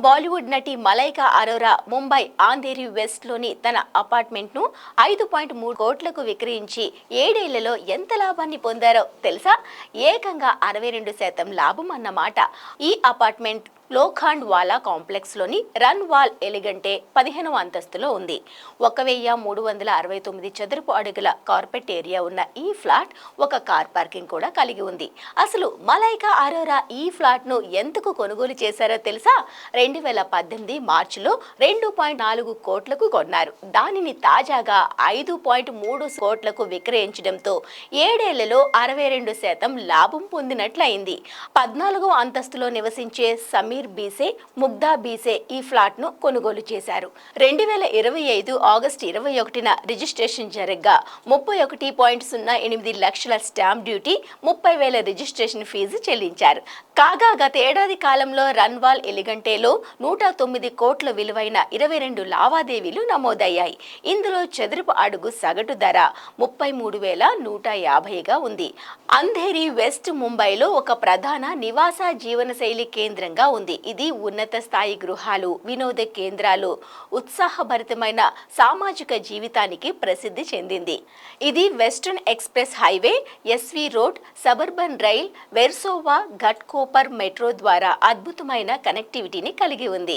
బాలీవుడ్ నటి మలైకా అరోరా ముంబై ఆంధేరి వెస్ట్లోని తన అపార్ట్మెంట్ను 5.3 కోట్లకు విక్రయించి 7 ఏళ్లలో ఎంత లాభాన్ని పొందారో తెలుసా? ఏకంగా 62% లాభం అన్నమాట. ఈ అపార్ట్మెంట్ లోఖండ్ వాలా కాంప్లెక్స్ లోని రన్ వాల్ ఎలిగంటే 15వ అంతస్తులో ఉంది. 1369 చదరపు అడుగుల కార్పెట్ ఏరియా ఉన్న ఈ ఫ్లాట్ ఒక కార్ పార్కింగ్ కూడా కలిగి ఉంది. అసలు మలైకా అరోరా ఈ ఫ్లాట్ ను ఎందుకు కొనుగోలు చేశారో తెలుసా? 2018 మార్చిలో 2.4 కోట్లకు కొన్నారు. దానిని తాజాగా 5.3 కోట్లకు విక్రయించడంతో 7 ఏళ్లలో 62% లాభం పొందినట్లయింది. 14వ అంతస్తులో నివసించే సమీర్ బీసే, ముగ్ధా బీసే ఈ ఫ్లాట్ ను కొనుగోలు చేశారు. 2025 ఆగస్టు 21న రిజిస్ట్రేషన్ జరగ్గా 31.08 లక్షల స్టాంప్ డ్యూటీ, 30,000 రిజిస్ట్రేషన్ ఫీజు చెల్లించారు. కాగా గత ఏడాది కాలంలో రన్వాల్ ఎలిగంటేలో 109 కోట్ల విలువైన 22 లావాదేవీలు నమోదయ్యాయి. ఇందులో చదరపు అడుగు సగటు ధర 33,150గా ఉంది. అంధేరి వెస్ట్ ముంబైలో ఒక ప్రధాన నివాస జీవనశైలి కేంద్రంగా ఉంది. ఇది ఉన్నత స్థాయి గృహాలు, వినోద కేంద్రాలు, ఉత్సాహభరితమైన సామాజిక జీవితానికి ప్రసిద్ధి చెందింది. ఇది western express highway, SV road, suburban rail, Versova Ghatkopar metro ద్వారా అద్భుతమైన కనెక్టివిటీని కలిగి ఉంది.